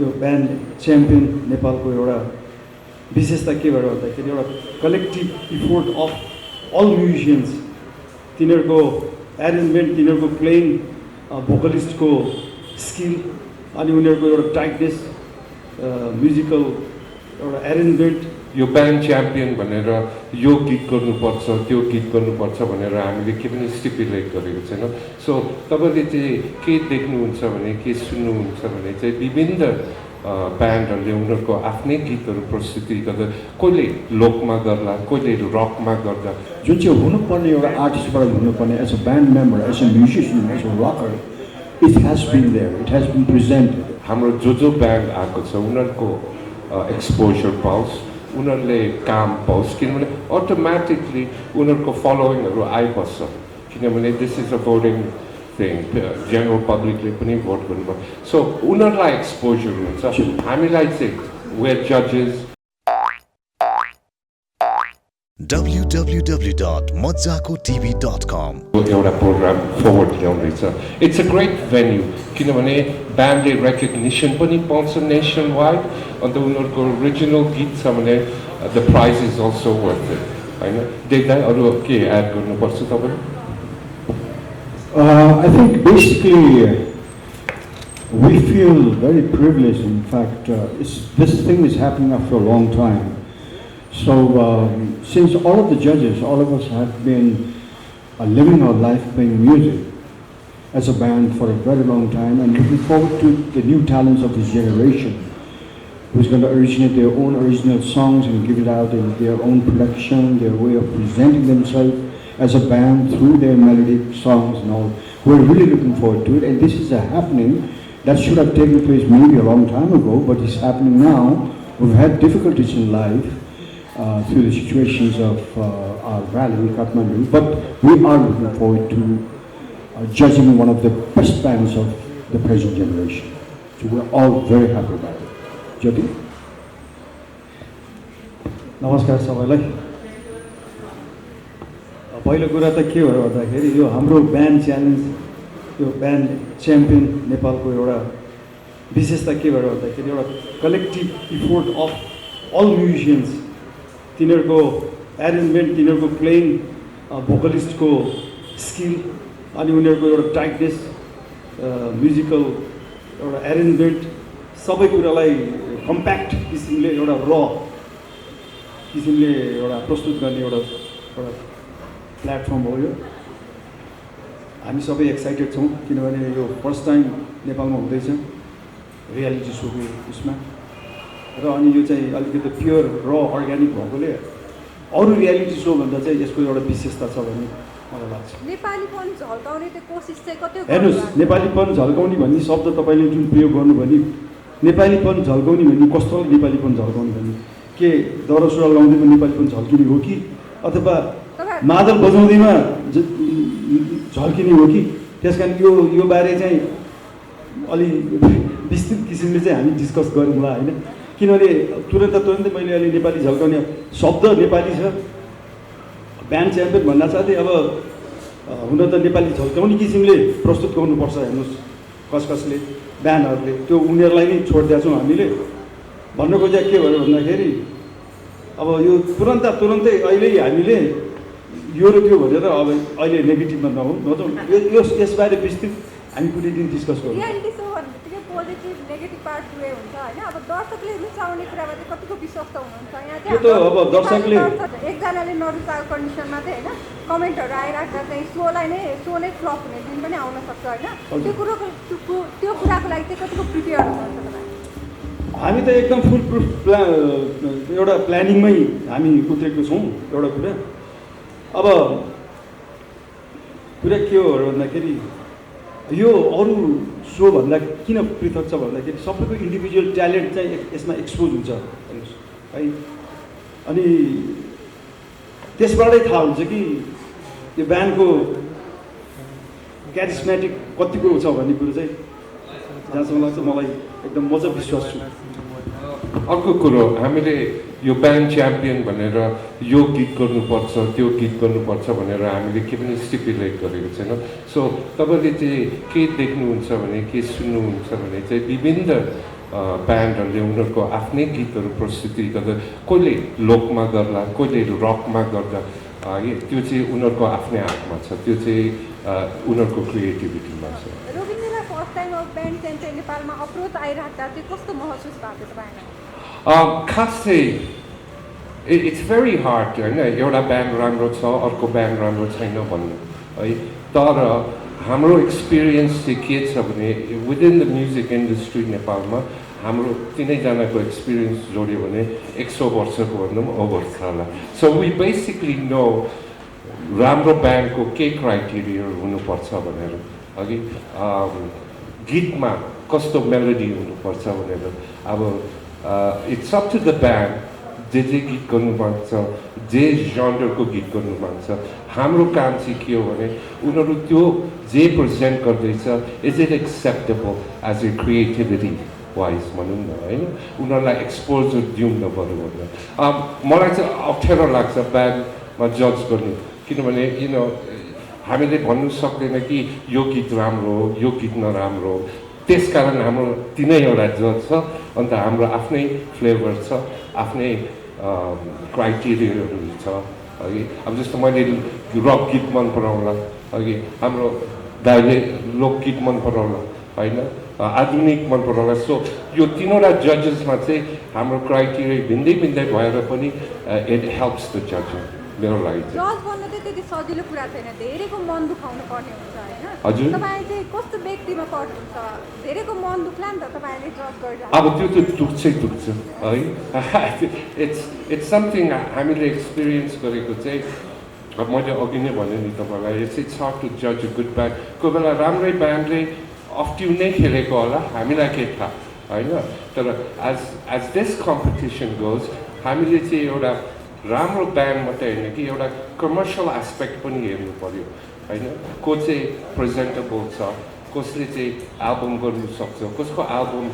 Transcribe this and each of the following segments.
त्यो band Champion नेपालको एउटा विशेषता के भएर भन्दाखेरि एउटा collective effort of all musicians, तिनीहरूको एरेन्जमेन्ट, तिनीहरूको प्लेइङ, भोकलिस्टको स्किल अनि उनीहरूको एउटा टाइटनेस, म्युजिकल एउटा एरेन्जमेन्ट। यो ब्यान्ड च्याम्पियन भनेर यो गीत गर्नुपर्छ त्यो गीत गर्नुपर्छ भनेर हामीले के पनि स्टिपुलेट गरेको छैन। सो तपाईँले चाहिँ के देख्नुहुन्छ भने, के सुन्नुहुन्छ भने चाहिँ विभिन्न ब्यान्डहरूले उनीहरूको आफ्नै गीतहरू प्रस्तुति गर्दा, कहिले लोकमा गर्ला, कहिले रकमा गर्दा, जुन चाहिँ हुनुपर्ने एउटा आर्टिस्टबाट हुनुपर्ने as a band member, as a musician, as a rocker, it has been there, it has been presented. हाम्रो जो ब्यान्ड आएको छ उनीहरूको एक्सपोजर पाओस्, उनीहरूले काम पाओस्, किनभने अटोमेटिकली उनीहरूको फलोइङहरू आइबस्छ। किनभने this is a voting thing, general पब्लिकले पनि भोट गर्नुभयो। सो उनीहरूलाई एक्सपोजर हुन्छ, हामीलाई चाहिँ वेयर जजेस। www.mojakotv.com एउटा प्रोग्राम फरवर्ड ल्याउँदैछ। इट्स अ ग्रेट भेन्यू, किनभने ब्यान्डले रेकग्निसन पनि पाउँछ नेसन वाइड। अन्त उनीहरूको ओरिजिनल गीत छ भने the prize is also worth it, होइन? देख्दा अरू के एड गर्नुपर्छ तपाईँले? I think basically we feel very privileged. In fact, this thing is happening after a long time. So since all of the judges, all of us have been living our life playing music as a band for a very long time and looking forward to the new talents of this generation who's going to originate their own original songs and give it out in their own production, their way of presenting themselves as a band through their melodic songs and all. We're really looking forward to it, and this is a happening that should have taken place maybe a long time ago, but it's happening now. We've had difficulties in life through the situations of our rally in Kathmandu, but we are looking forward to judging one of the best bands of the present generation. So we're all very happy about it. Jyoti? नमस्कार सबैलाई। पहिलो कुरा त के भयो भन्दाखेरि यो हाम्रो ब्यान्ड च्यालेन्ज, यो ब्यान्ड च्याम्पियन नेपालको एउटा विशेषता के भएर भन्दाखेरि एउटा collective effort of all musicians, तिनीहरूको एरेन्जमेन्ट, तिनीहरूको प्लेइङ, भोकलिस्टको स्किल अनि उनीहरूको एउटा टाइटनेस, म्युजिकल एउटा एरेन्जमेन्ट, सबै कुरालाई कम्प्याक्ट किसिमले एउटा र किसिमले एउटा प्रस्तुत गर्ने एउटा प्लेटफर्म हो यो। हामी सबै एक्साइटेड छौँ किनभने यो फर्स्ट टाइम नेपालमा हुँदैछ रियालिटी सोको उसमा, र अनि यो चाहिँ अलिकति प्योर र अर्ग्यानिक भएकोले अरू रियालिटी सो भन्दा चाहिँ यसको एउटा विशेषता छ भन्ने मलाई लाग्छ। नेपालीपन झल्काउने त्यो कोसिस चाहिँ कति हेर्नुहोस्, नेपालीपन झल्काउने भन्ने शब्द तपाईँले जुन प्रयोग गर्नुभयो नि, नेपालीपन झल्काउने भन्ने कस्तो नेपालीपन झल्काउने भन्ने के दौरा सुरुवाल लाउँदैमा नेपालीपन झल्किने हो कि अथवा मादल बजाउँदैमा झल्किने हो कि? त्यस कारण यो बारे चाहिँ अलि विस्तृत किसिमले चाहिँ हामी डिस्कस गरौँला, होइन? किनभने तुरन्तै मैले अलि नेपाली झल्काउने शब्द नेपाली छ, ब्यान्ड च्याम्पियन भन्दा साथै अब हुन त नेपाली झल्काउने किसिमले प्रस्तुत गर्नुपर्छ। हेर्नुहोस्, कसले ब्यान्डहरूले त्यो उनीहरूलाई नै छोडिदिएको छौँ हामीले। भन्न खोजेको के भयो भन्दाखेरि अब यो तुरन्तै अहिले हामीले यो र त्यो भनेर अब अहिले नेगेटिभमा नजाउँ, यसबारे विस्तृत हामी कुनै दिन डिस्कस गरौँ। रियालिटी सो भन्नेबित्तिकै पोजिटिभ नेगेटिभ पार्ट दुवै हुन्छ, होइन? अब दर्शकले रुचाउने कुरामा चाहिँ कतिको विश्वस्त हुनुहुन्छ यहाँ? त्यो त अब दर्शकले एकजनाले नरुचाएको कन्डिसनमा चाहिँ, होइन, कमेन्टहरू आइराख्दा चाहिँ सो नै फ्लप हुने दिन पनि आउन सक्छ, होइन? त्यो कुराको लागि चाहिँ कतिको प्रिपेयर हुनुहुन्छ तपाईँ? हामी त एकदम फुल प्रुफ एउटा प्लानिङमै हामी उत्रेको छौँ। एउटा कुरा अब कुरा के हो भन्दाखेरि यो अरू सोभन्दा किन पृथक छ भन्दाखेरि सबैको इन्डिभिजुअल ट्यालेन्ट चाहिँ यसमा एक्सपोज हुन्छ, हेर्नुहोस् है। अनि त्यसबाटै थाहा हुन्छ कि यो ब्यान्डको क्यारिस्मेटिक कतिको छ भन्ने कुरो चाहिँ जहाँसम्म लाग्छ मलाई एकदम म चाहिँ विश्वास छु। अर्को कुरो, हामीले यो ब्यान्ड च्याम्पियन भनेर यो गीत गर्नुपर्छ त्यो गीत गर्नुपर्छ भनेर हामीले के पनि स्टिपुलेट गरेको छैन। सो तपाईँले चाहिँ के देख्नुहुन्छ भने, के सुन्नुहुन्छ भने चाहिँ विभिन्न ब्यान्डहरूले उनीहरूको आफ्नै गीतहरू प्रस्तुति गर्दा कोहीले लोकमा गर्ला कोहीले रकमा गर्दा त्यो चाहिँ उनीहरूको आफ्नै हातमा छ त्यो चाहिँ उनीहरूको क्रिएटिभिटीमा छ रोबिनलाई फर्स्ट टाइम अब ब्यान्ड च्याम्पियन नेपालमा अप्रोच आइराख्दा चाहिँ कस्तो महसुस भएको तपाईँलाई खास चाहिँ इट्स भेरी हार्ड होइन एउटा ब्यान्ड राम्रो छ अर्को ब्यान्ड राम्रो छैन भन्नु है तर हाम्रो एक्सपिरियन्स चाहिँ के छ भने विदिन द म्युजिक इन्डस्ट्री नेपालमा हाम्रो तिनैजनाको एक्सपिरियन्स जोड्यो भने 100 वर्षको भन्दा पनि ओभर छ होला सो वी बेसिकली नो राम्रो ब्यान्डको के क्राइटेरिया हुनुपर्छ भनेर अघि गीतमा कस्तो मेलोडी हुनुपर्छ भनेर अब it's up to the band जे गीत गर्नु माग्छ जे जनरको गीत गर्नु माग्छ हाम्रो काम चाहिँ के हो भने उनीहरू त्यो जे प्रेजेन्ट गर्दैछ is it acceptable as a creativity wise भनौँ न होइन उनीहरूलाई एक्सपोजर दिउँ न बरु भनेर मलाई चाहिँ अप्ठ्यारो लाग्छ ब्यान्डमा जज गर्नु किनभने हामीले भन्नु सक्दैन कि यो गीत राम्रो हो यो गीत नराम्रो हो त्यसकारण हाम्रो तिनैवटा जज छ अन्त हाम्रो आफ्नै फ्लेभर छ आफ्नै क्राइटेरियाहरू छ अघि अब जस्तो मैले रक गीत मन पराउला अघि हाम्रो दाइले लोकगीत मन पराउला होइन आधुनिक मन पराउला सो यो तिनवटा जजेसमा चाहिँ हाम्रो क्राइटेरिया भिन्दै भिन्दै भएर पनि इट हेल्प्स द जज मेरो लागि जज बन्न चाहिँ त्यति सजिलो कुरा छैन धेरैको मन दुखाउनु पर्ने हुन्छ होइन हजुर तपाईँ चाहिँ कस्तो व्यक्तिमा पर्नुहुन्छ धेरैको मन दुख्ला नि त तपाईँले जज गरिरहनु अब त्यो त दुख्छै दुख्छ है इट्स समथिङ हामीले एक्सपिरियन्स गरेको चाहिँ अब मैले अघि नै भने नि तपाईँलाई इट्स हार्ड टु जज अ गुड ब्यान्ड कोही बेला राम्रै ब्यान्डले अफ ट्युन नै खेलेको होला हामीलाई के थाहा होइन तर एज दिस कम्पिटिसन गोज हामीले चाहिँ एउटा राम्रो ब्यान्ड मात्रै होइन कि एउटा कमर्सियल एस्पेक्ट पनि हेर्नु पऱ्यो होइन को चाहिँ प्रेजेन्टेबल छ कसले चाहिँ एल्बम गर्नु सक्छ कसको एल्बम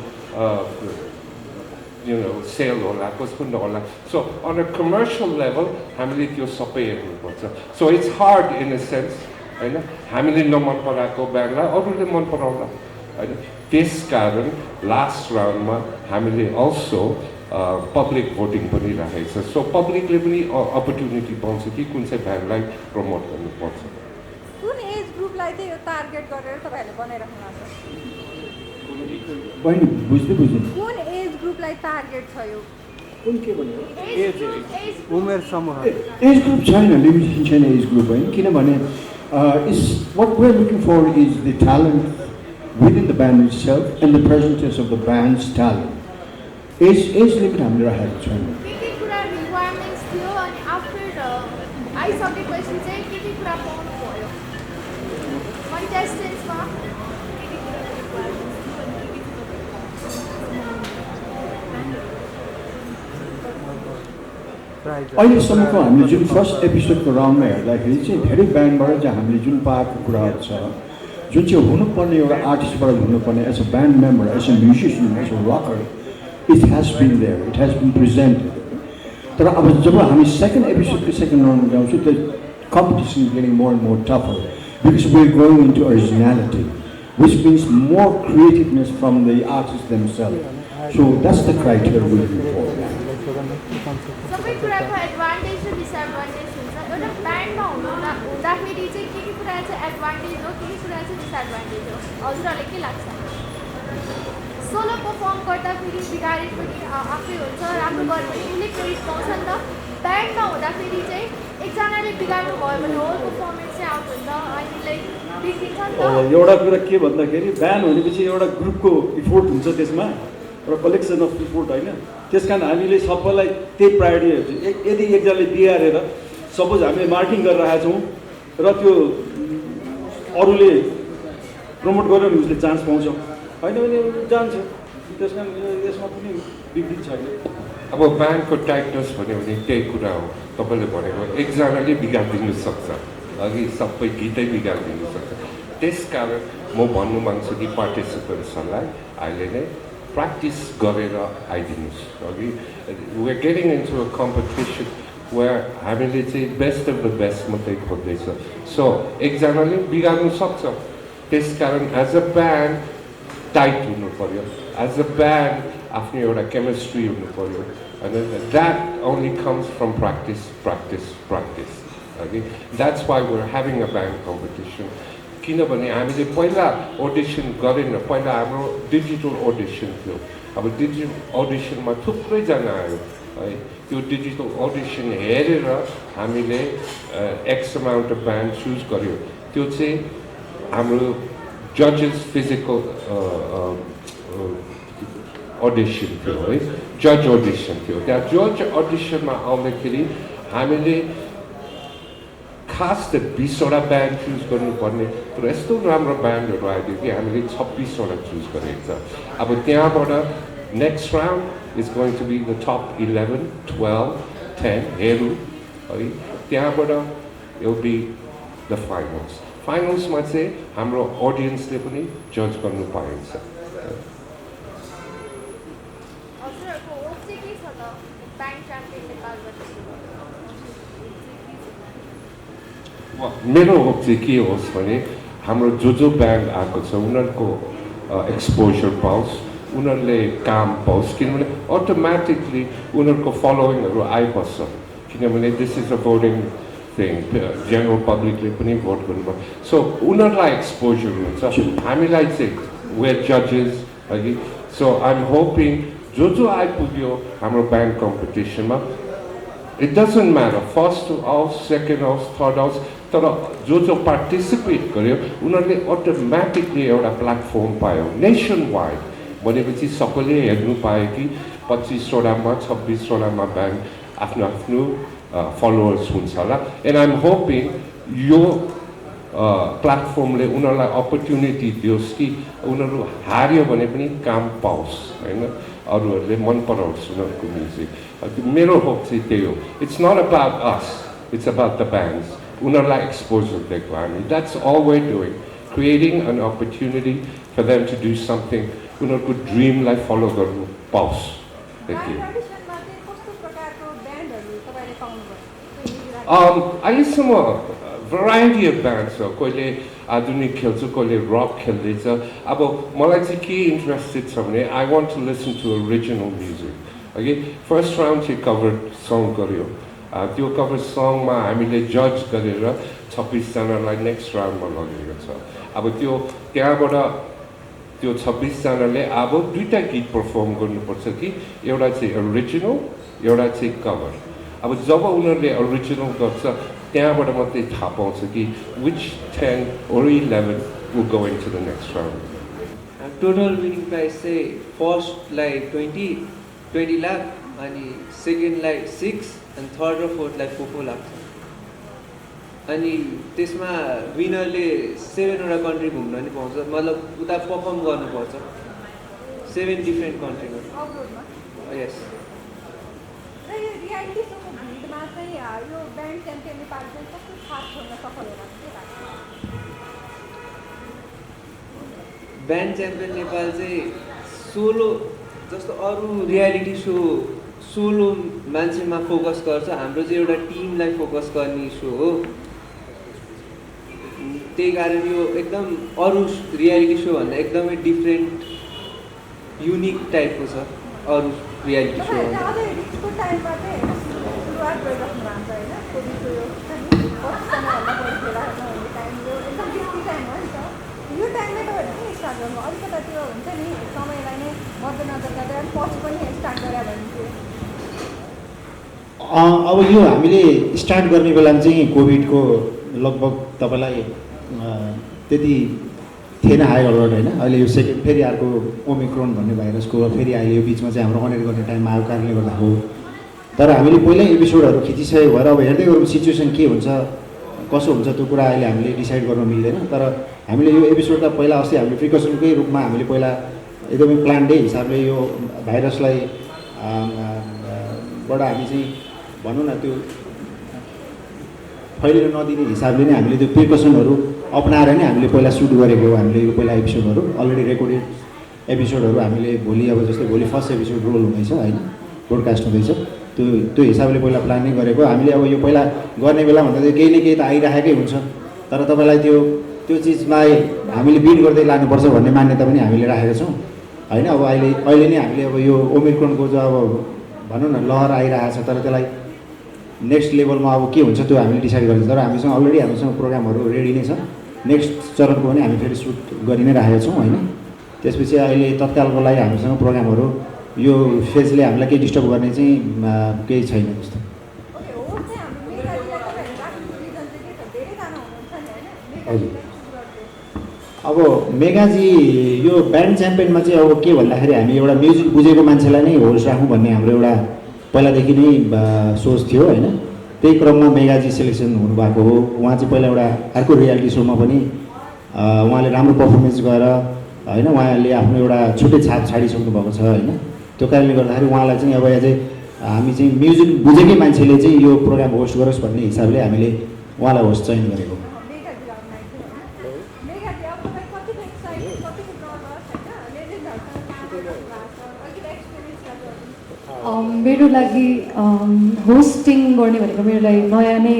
सेल होला कसको नहोला so on a commercial level हामीले त्यो सबै हेर्नुपर्छ so it's hard in a sense होइन हामीले नमन पराएको ब्यान्डलाई अरूले मन पराउला होइन त्यसकारण लास्ट राउन्डमा हामीले अल्सो पब्लिक भोटिङ पनि राखेको छ सो पब्लिकले पनि अपर्च्युनिटी पाउँछ कि कुन चाहिँ ब्यान्डलाई प्रमोट गर्नुपर्छ कुन एज ग्रुपलाई चाहिँ यो टार्गेट गरेर तपाईँहरूले बनाइराख्नु भएको छ कुन एज ग्रुपलाई टार्गेट छ यो कुन के भन्यो उमेर समूह एज ग्रुप छैन लिमिटेसन छैन एज ग्रुप होइन किनभने is what we are looking for is the talent within the band itself and the presentation of the band's talent age limit हामीले राखेको छैन के कुरा रिक्वायरमेन्ट्स थियो अनि आफ्टर आइसकेपछि चाहिँ के कुरा पाउनु भयो कन्टेस्टेन्ट्समा अहिलेसम्मको हामीले जुन फर्स्ट एपिसोडको राउन्डमा हेर्दाखेरि चाहिँ धेरै ब्यान्डबाट चाहिँ हामीले जुन पाएको कुराहरू छ जुन चाहिँ हुनुपर्ने एउटा आर्टिस्टबाट हुनुपर्ने as a band member as a musician as a rocker it has been there it has been presented तर अब जब हामी सेकेन्ड एपिसोडको सेकेन्ड राउन्डमा जाउँछौँ the competition getting more and more tougher because we are going into originality which means more creativeness from the artist themselves so that's the criteria we looking for सबै कुराको advantage र disadvantage हुन्छ एउटा ब्यान्डमा हुँदाखेरि चाहिँ के कुरा चाहिँ एडभान्टेज हो के कुरा चाहिँ डिसएडभान्टेज हो हजुरहरूलाई के लाग्छ सोलो पर्फर्म गर्दाखेरि बिगारेट पनि आफै हुन्छ राम्रो गऱ्यो भने उसले क्रेडिट पाउँछ नि त ब्यान्डमा हुँदाखेरि चाहिँ एकजनाले बिगार्नु भयो भने होल पर्फर्मेन्स चाहिँ आउट हुन्छ अनि लाइक बिग्रिन्छ नि त एउटा कुरा के भन्दाखेरि ब्यान्ड भनेपछि एउटा ग्रुपको इफोर्ट हुन्छ त्यसमा एउटा कलेक्सन अफ इफोर्ट होइन त्यस कारण हामीले सबैलाई त्यही प्रायोरिटी यदि एकजनाले बिगारेर सपोज हामीले मार्किङ गरिरहेका छौँ र त्यो अरूले प्रमोट गर्यो भने उसले चान्स पाउँछ होइन भने जान्छ त्यस कारण यसमा पनि बिग्रित छैन अब ब्यान्डको टाइटनेस भन्यो भने त्यही कुरा हो तपाईँले भनेको एकजनाले बिगारिदिनु सक्छ अघि सबै गीतै बिगारिदिनु सक्छ त्यसकारण म भन्नु माग्छु कि पार्टिसिपेन्ट्सहरूलाई अहिले नै प्र्याक्टिस गरेर आइदिनुहोस् अघि we are getting into a competition where हामीले चाहिँ बेस्ट अफ द बेस्ट मात्रै खोज्दैछ सो एकजनाले बिगार्नु सक्छ त्यसकारण एज अ ब्यान्ड टाइट हुनु पऱ्यो एज अ ब्यान्ड आफ्नो एउटा केमिस्ट्री हुनु पर्यो and that only comes from practice okay that's why we're having a band competition किनभने हामीले पहिला ऑडिशन गरेन पहिला हाम्रो डिजिटल ऑडिशन थियो अब डिजिटल ऑडिशनमा थुप्रै जना आयो है त्यो डिजिटल ऑडिशन हेरेर हामीले X amount of band choose गर्यो त्यो चाहिँ हाम्रो जजेस फिजिकल ऑडिशन थियो है जज ऑडिशन थियो त्यहाँ जज ऑडिशनमा आउँदाखेरि हामीले खास त 20वटा ब्यान्ड चुज गर्नुपर्ने तर यस्तो राम्रो ब्यान्डहरू आइदियो कि हामीले 26वटा चुज गरेको छ अब त्यहाँबाट next round is going to be the top 11 12 10 हेरौँ है त्यहाँबाट इट विल बी द फाइनल्समा चाहिँ हाम्रो अडियन्सले पनि जज गर्नु पाइन्छ हजुरहरूको होप चाहिँ के छ त ब्यान्ड च्याम्पियन नेपालबाट मेरो होप चाहिँ के होस् भने हाम्रो जो ब्यान्ड आएको छ उनीहरूको एक्सपोजर पाओस् उनीहरूले काम पाओस् किनभने अटोमेटिकली उनीहरूको फलोइङहरू आइबस्छ किनभने this is a voting thing general पब्लिकले पनि भोट गर्नुभयो सो उनीहरूलाई एक्सपोजर हुन्छ हामीलाई चाहिँ वेयर जजेस अघि सो आइ एम होपिङ जो आइपुग्यो हाम्रो ब्यान्ड कम्पिटिसनमा it doesn't matter first house second house third house तर जो पार्टिसिपेट गर्यो उनीहरूले अटोमेटिकली एउटा प्लेटफर्म पायो नेसन वाइड भनेपछि सबैले हेर्नु पायो कि 25वटामा 26वटामा ब्यान्ड आफ्नो आफ्नो फलोवर्स हुन्छ होला एन्ड आइ एम होपिङ यो प्लेटफर्मले उनीहरूलाई अपर्च्युनिटी दियोस् कि उनीहरू हार्यो भने पनि काम पाओस् होइन अरूहरूले मन पराओस् उनीहरूको म्युजिक मेरो होप चाहिँ त्यही हो it's not about us it's about the bands उनीहरूलाई एक्सपोजर दिएको हामी that's all we're doing creating an opportunity for them to do something उनीहरूको ड्रिमलाई फलो गर्नु पाओस् थ्याङ्क यू अहिलेसम्म भेराइटी अफ ब्यान्ड छ कहिले आधुनिक खेल्छ कहिले रक खेल्दैछ अब मलाई चाहिँ के इन्ट्रेस्टेड छ भने I want to listen to original music okay first round चाहिँ कभर सङ गऱ्यो त्यो कभर सङमा हामीले जज गरेर 26जनालाई नेक्स्ट राउन्डमा लगेको छ अब त्यो त्यहाँबाट त्यो 26जनाले अब दुईवटा गीत पर्फर्म गर्नुपर्छ कि एउटा चाहिँ ओरिजिनल एउटा चाहिँ कभर अब जब उनीहरूले ओरिजिनल गर्छ त्यहाँबाट मात्रै थाहा पाउँछ कि which 10 or 11 will go into the next round. Total winning price चाहिँ फर्स्टलाई 20 लाख अनि सेकेन्डलाई 6 अनि थर्ड र फोर्थलाई 4 लाख छ अनि त्यसमा विनरले 7वटा कन्ट्री घुम्न नि पाउँछ मतलब उता पर्फर्म गर्नुपर्छ 7 डिफ्रेन्ट कन्ट्रीमा यस यो ब्यान्ड च्याम्पियन नेपाल चाहिँ कस्तो छाप छोड्न सफल होला के लाग्छ ब्यान्ड च्याम्पियन नेपाल चाहिँ सोलो जस्तो अरू रियालिटी सोलो मान्छेमा फोकस गर्छ हाम्रो चाहिँ एउटा टिमलाई फोकस गर्ने सो हो त्यही कारण यो एकदम अरू रियालिटी सोभन्दा एकदमै डिफ्रेन्ट युनिक टाइपको छ अरू रियालिटी सो यो टाइममै तपाईँहरू के स्टार्ट गर्नु अलिकता त्यो हुन्छ नि समयलाई नै मध्यनजर गर्दै अलिक पछि पनि स्टार्ट गरे भने अब यो हामीले स्टार्ट गर्ने बेलामा चाहिँ कोभिडको लगभग तपाईँलाई त्यति थिएन हाई अलर्ट होइन अहिले यो सेकेन्ड फेरि अर्को ओमिक्रोन भन्ने भाइरसको फेरि अहिले यो बिचमा चाहिँ हाम्रो कनेक्ट गर्ने टाइममा आएको कारणले गर्दा हो तर हामीले पहिल्यै एपिसोडहरू खिचिसकेको भएर अब हेर्दै गरौँ सिचुएसन के हुन्छ कसो हुन्छ त्यो कुरा अहिले हामीले डिसाइड गर्न मिल्दैन तर हामीले यो एपिसोड त पहिला अस्ति हामीले प्रिकसनकै रूपमा हामीले पहिला एकदमै प्लान्डै हिसाबले यो भाइरसलाई बाट हामी चाहिँ भनौँ न त्यो फैलिन नदिने हिसाबले नै हामीले त्यो प्रिकसनहरू अपनाएर नै हामीले पहिला सुट गरेको हो हामीले यो पहिला एपिसोडहरू अलरेडी रेकर्डेड एपिसोडहरू हामीले भोलि अब जस्तै भोलि फर्स्ट एपिसोड रोल हुँदैछ होइन ब्रोडकास्ट हुँदैछ त्यो हिसाबले पहिला प्लान नै गरेको हामीले अब यो पहिला गर्ने बेला भन्दा चाहिँ केही न केही त आइराखेकै हुन्छ तर तपाईँलाई त्यो चिजमा हामीले बिट गर्दै लानुपर्छ भन्ने मान्यता पनि हामीले राखेका छौँ होइन। अब अहिले नै हामीले अब यो ओमिक्रोनको जो अब भनौँ न लहर आइरहेको छ, तर त्यसलाई नेक्स्ट लेभलमा अब के हुन्छ त्यो हामीले डिसाइड गरिन्छ। तर हामीसँग अलरेडी हामीसँग प्रोग्रामहरू रेडी नै छ। नेक्स्ट चरणको पनि हामी फेरि सुट गरि नै राखेका छौँ होइन। त्यसपछि अहिले तत्कालको लागि हामीसँग प्रोग्रामहरू यो फेजले हामीलाई केही डिस्टर्ब गर्ने चाहिँ केही छैन जस्तो। हजुर, अब मेगाजी यो ब्यान्ड च्याम्पियनमा चाहिँ अब के भन्दाखेरि हामी एउटा म्युजिक बुझेको मान्छेलाई नै होस्ट राखौँ भन्ने हाम्रो एउटा पहिलादेखि नै सोच थियो होइन। त्यही क्रममा मेगाजी सेलेक्सन हुनुभएको हो। उहाँ चाहिँ पहिला एउटा अर्को रियालिटी सोमा पनि उहाँले राम्रो पर्फर्मेन्स गरेर होइन उहाँले आफ्नो एउटा छुट्टै छाप छाडिसक्नु भएको छ होइन। त्यो कारणले गर्दाखेरि उहाँलाई चाहिँ अब एज ए हामी चाहिँ म्युजिक बुझेकै मान्छेले चाहिँ यो प्रोग्राम होस्ट गरोस् भन्ने हिसाबले हामीले उहाँलाई होस्ट चयन गरेको। मेरो लागि होस्टिङ गर्ने भनेको मेरो लागि नयाँ नै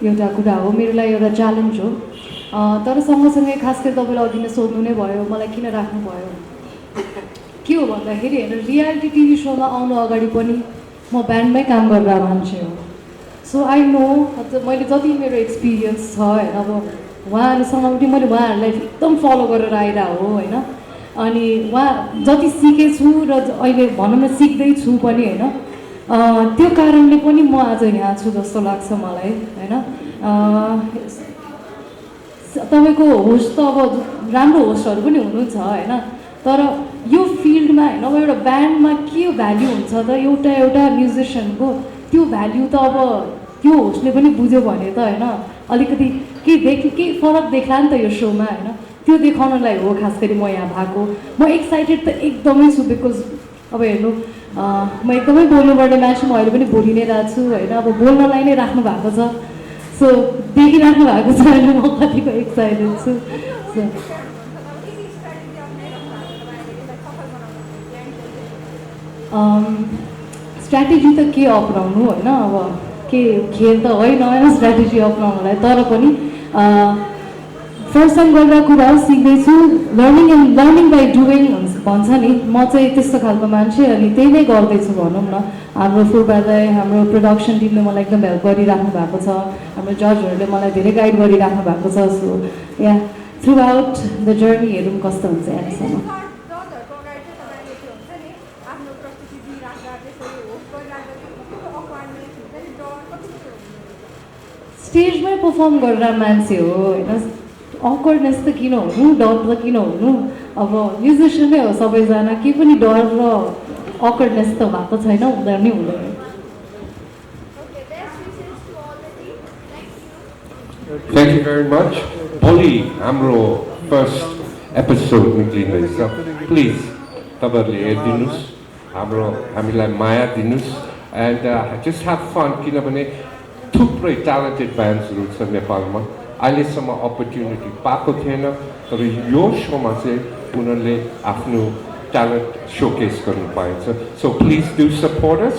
एउटा कुरा हो, मेरो लागि एउटा च्यालेन्ज हो। तर सँगसँगै खास गरी तपाईँलाई अघि नै सोध्नु नै भयो मलाई किन राख्नुभयो। के हो भन्दाखेरि होइन, रियालिटी टिभी सोमा आउनु अगाडि पनि म ब्यान्डमै काम गरेर मान्छे हो। सो आई नो मैले जति मेरो एक्सपिरियन्स छ होइन, अब उहाँहरूसँग पनि मैले उहाँहरूलाई एकदम फलो गरेर आइरहेको हो होइन। अनि उहाँ जति सिकेछु र अहिले भनौँ न सिक्दैछु पनि होइन, त्यो कारणले पनि म आज यहाँ छु जस्तो लाग्छ मलाई होइन। तपाईँको होस्ट त अब राम्रो होस्टहरू पनि हुनुहुन्छ होइन, तर यो फिल्डमा होइन अब एउटा ब्यान्डमा के भ्याल्यु हुन्छ त, एउटा म्युजिसियनको त्यो भ्याल्यु त अब त्यो होस्टले पनि बुझ्यो भने त होइन अलिकति केही फरक देख्ला नि त यो सोमा होइन। त्यो देखाउनलाई हो खास गरी म यहाँ भएको। म एक्साइटेड त एकदमै छु बिकज अब हेर्नु म एकदमै बोल्नुपर्ने मान्छे, म अहिले पनि बोलि नै रहेको छु होइन। अब बोल्नलाई नै राख्नु भएको छ, सो देखिराख्नु भएको छ होइन, म कतिको एक्साइटेड छु। स्ट्राटेजी त के अपनाउनु होइन, अब के खेल त होइन स्ट्राटेजी अपनाउनुलाई, तर पनि फर्स्ट टाइम गरेर कुरा सिक्दैछु। लर्निङ बाई डुइङ भन्छ नि, म चाहिँ त्यस्तो खालको मान्छे अनि त्यही नै गर्दैछु भनौँ न। हाम्रो फुर्बालाई हाम्रो प्रोडक्सन टिमले मलाई एकदम हेल्प गरिराख्नु भएको छ, हाम्रो जजहरूले मलाई धेरै गाइड गरिराख्नु भएको छ। So yeah through out the journey हेरौँ कस्तो हुन्छ यहाँसम्म। स्टेजमै पर्फर्म गरेर मान्छे हो होइन, अक्वर्डनेस त किन हुनु, डर त किन हुनु। अब म्युजिसियन नै हो सबैजना, केही पनि डर र अक्वर्डनेस त भएको छैन, हुँदा नै हुँदैन। Thank you very much. भोलि हाम्रो फर्स्ट एपिसोड निक्लिँदैछ, प्लिज तपाईँहरूले हेरिदिनुहोस्, हामीलाई माया दिनुहोस् एन्ड जस्ट ह्याभ फन। किनभने थुप्रै ट्यालेन्टेड ब्यान्ड्सहरू छ नेपालमा, अहिलेसम्म अपर्च्युनिटी पाएको थिएन, तर यो सोमा चाहिँ उनीहरूले आफ्नो ट्यालेन्ट सोकेस गर्नु पाएछ। So please do support us.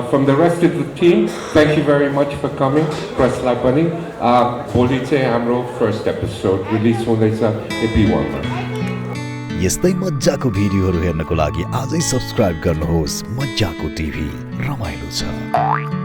From the rest of the team, thank you very much for coming. प्रेसलाई पनि भोलि चाहिँ हाम्रो फर्स्ट एपिसोड रिलिज हुँदैछ AP1मा। यस्तै मज्जाको भिडियोहरू हेर्नको लागि आजै सब्स्क्राइब गर्नुहोस् मज्जाको टिभी, रमाइलो छ।